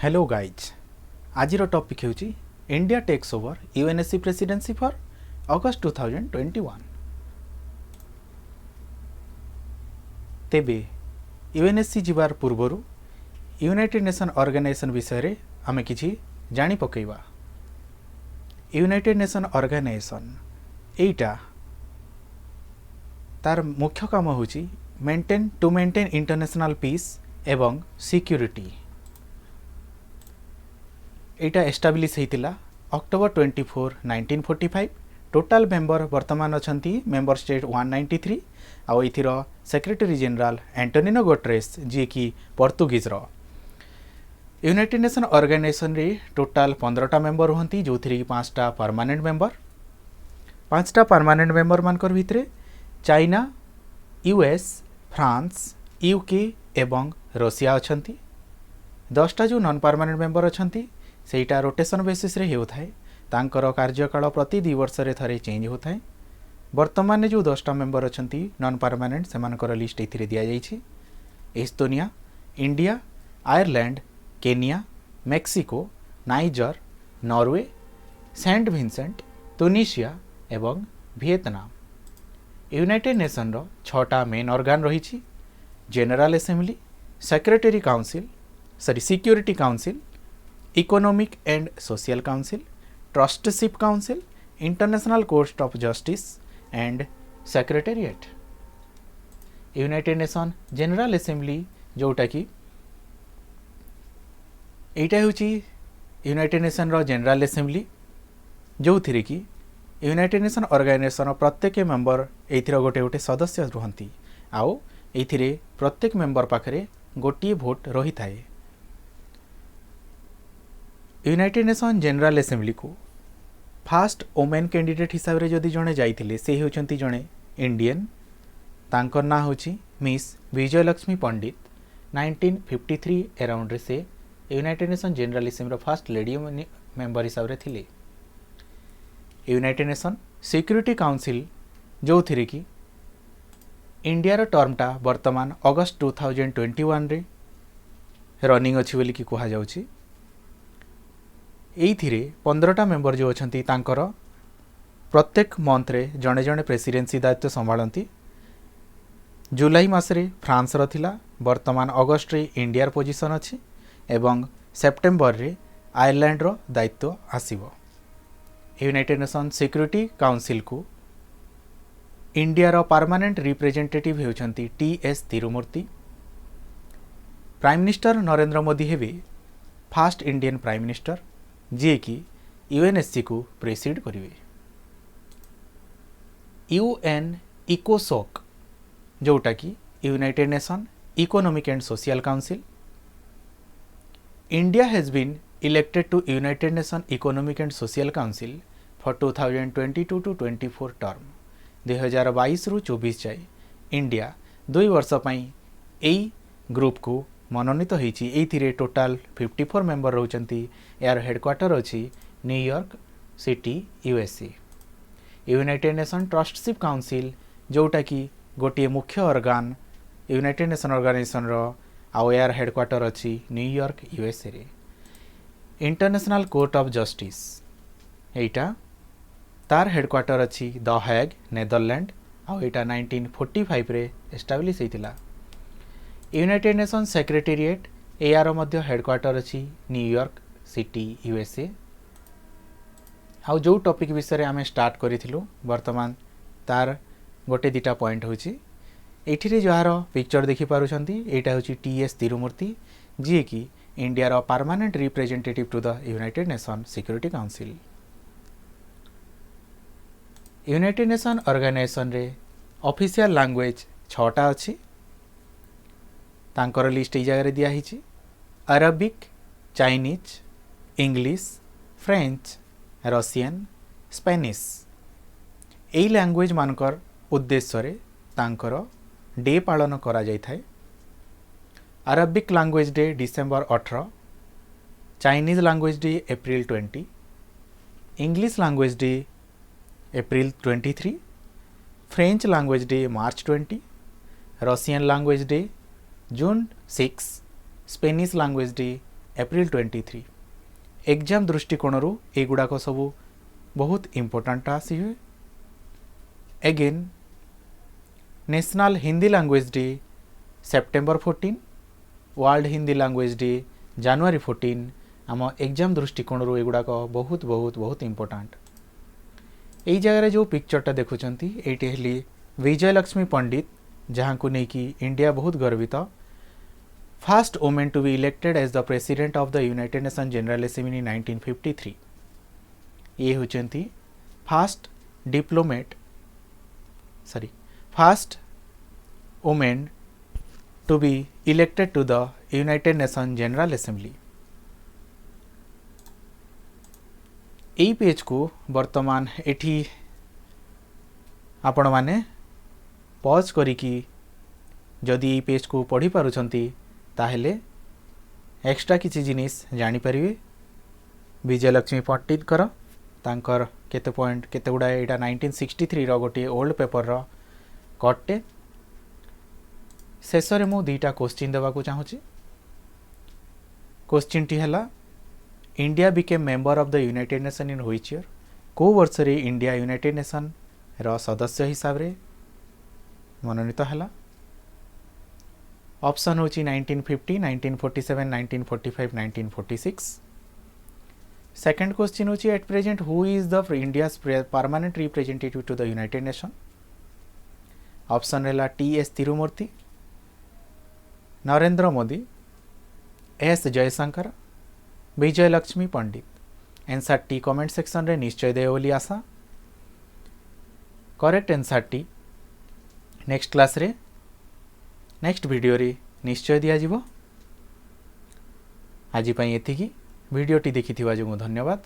Hello guys आज topic होची India takes over UNSC presidency for August 2021। तेबे UNSC जीवार पूर्वर यूनाइटेड नेशन ऑर्गेनाइजेशन विषय रे आमे किछि जानि पकेइबा। यूनाइटेड नेशन ऑर्गेनाइजेशन एटा तार मुख्य काम होची मेंटेन इंटरनेशनल पीस एवं सिक्योरिटी। एटा एस्टाब्लिश होता अक्टोबर 24, 1945। टोटाल मेंबर वर्तमान अछंती मेंबर स्टेट 193 आउ इथिर सेक्रेटरी जनरल एंटोनिनो गुटेरेस जी की पोर्तुगीज रो। यूनाइटेड नेशन ऑर्गेनाइजेशन रे टोटाल 15टा मेंबर होती जो थी 5टा परमानेंट मेंबर। 5टा परमानेंट मेंबर मानकर भितरे चाइना, यूएस, फ्रांस, यूके एवं रशिया अछंती। 10टा जो नॉन परमानेंट मेंबर अछंती सेटा रोटेशन बेसिस रे होता है। तांकर कार्यकाल प्रति 2 वर्ष रे थरे चेंज होता है। वर्तमान जो 10टा मेंबर अछंती नॉन परमानेंट सेमानकर लिस्ट एथिरे दिया जाइछि। Estonia, India, Ireland, Kenya, Mexico, Niger, Norway, Saint Vincent, Tunisia एवं वियतनाम। यूनाइटेड नेशन रो 6टा मेन ऑर्गन रही: general assembly, secretary council, security council, economic and social council, trusteeship council, international court of justice and secretariat. United nation general assembly जोटा कि एटा होची united nation रो general assembly जो थी कि यूनाइटेड नेशन ऑर्गेनाइजेशन प्रत्येक मेंबर एथिर गोटे गोटे सदस्य रुहंती आउ एथिरे प्रत्येक मेंबर पाखरे गोटे भोट रही थाए। यूनाइटेड नेशन जनरल असेंबली को फास्ट वोमेन कैंडिडेट हिसाब से जदि जड़े जाइए से होती जड़े इंडियन। तांकर ना होची मिस विजयलक्ष्मी पंडित। 1953 अराउंड से United nation general assembly fast lady member हिसाब से थिले। यूनाइटेड नेशन सिक्योरिटी काउंसिल जो थी कि इंडिया टर्मटा वर्तमान अगस्त 2021 रे रनिंग अच्छी बोली कि कहा जाउची। एइथिरे 15टा मेंबर जो अछंती तांकर प्रत्येक मंथ रे जड़े जड़े प्रेसिडेंसी दायित्व संभालती। जुलाई मासरे फ्रांस रो थिला, वर्तमान अगस्त रे इंडियार पोजीशन अछि एवं सेप्टेम्बर रे आयरलैंड रो दायित्व आसीबो। यूनाइटेड नेशन सिक्योरिटी काउंसिल को इंडिया रो परमानेंट रिप्रेजेंटेटिव होउछंती TS Tirumurti. Prime minister Narendra Modi हेबे फास्ट इंडियन प्राइम मिनिस्टर जी कि यूएनएससी को प्रेसिड करिवे। यूएन इकोसोक जोटा कि united nation economic and social council. India has been elected to united nation economic and social council for 2022 to 24 term. 2022 रु 24 जाए इंडिया 2 वर्ष पई एई ग्रुप को मनोनीत होईछि। एथिरे टोटाल 54 मेंबर रहउचंती। यार हेडक्वार्टर अछि New York city USA. United nation ट्रस्टशिप council जोटा कि गोटे मुख्य ऑर्गन यूनाइटेड नेशन ऑर्गेनाइजेशन रो आउ यार हेडक्वार्टर अछि न्यूयॉर्क यूएसए रे। इंटरनेशनल कोर्ट ऑफ जस्टिस एटा तार हेडक्वार्टर अछि द हेग नेदरलैंड आउ एटा 1945 रे एस्टाब्लिश हेतिला। यूनाइटेड नेशन सेक्रेटेरिएट एआर मध्य हेडक्वार्टर अछि न्यूयॉर्क सिटी यूएसए। आउ जो टॉपिक विषय आमे स्टार्ट करिथिलु वर्तमान तार गोटे दिटा पॉइंट होछि। एठिरे जहार पिक्चर देखि पारुछंती एटा होछि टीएस तिरुमूर्ति जी कि इंडिया रो permanent representative to the united nation security council. United nation organization रे ऑफिशियल लैंग्वेज 6टा अछि। तांकर लिस्ट ए जगह दिया हिची: Arabic, Chinese, English, French, Russian, Spanish. एई लैंग्वेज मानकर उद्देश्य रे तांकर डे पालन करा जाय थाए। Arabic language day December 18, Chinese language day April 20, English language day April 23, French language day March 20, Russian language day June 6, Spanish language day April 23। Exam दृष्टिकोण एगुड़ाक सब बहुत इम्पोर्टाट आसी हुए। Again national Hindi language day September 14, world Hindi language day January 14। आम exam दृष्टिकोण एगुड़ाक बहुत बहुत बहुत इम्पोर्टाट। यही जगह जो पिक्चरटा देखुंट ये विजयलक्ष्मी पंडित जहाँ को लेकिन इंडिया बहुत गर्वित। First women to be elected as the president of the united nation general assembly in 1953। ये होचंती first women to be elected to the united nation general assembly. यही पेज को वर्तमान एठी आपण माने पॉज करिकी जदि ये पेज को पढ़ी पारुछंती ताहेले एक्स्ट्रा किसी जिनिस जानी परिवे। विजयलक्ष्मी पंडित कर तांकर केते पॉइंट केते गुडा एटा 1963 रो गोटे ओल्ड पेपर रो कटटे। शेष रे मु दुईटा क्वेश्चन देवा को चाहूची। क्वेश्चन टी हला India became member of the united nation in which year. को वर्ष रे इंडिया यूनाइटेड नेशन रो सदस्य हिसाब रे मनोनीत हला। ऑप्शन होची 1950, 1947, 1945, 1946। सेकंड क्वेश्चन होची at present who is the India's permanent representative to the united nation. Option है TS. Tirumurti, Narendra Modi, S Jaishankar, Vijayalakshmi Pandit. Answer टी कमेंट सेक्शन रे निश्चय दे बोली आशा। करेक्ट आंसर टी नेक्स्ट क्लास रे नेक्स्ट वीडियो रे निश्चय दिया जिवो। आज पई एतिकी वीडियोटी देखिथिबा जो धन्यवाद।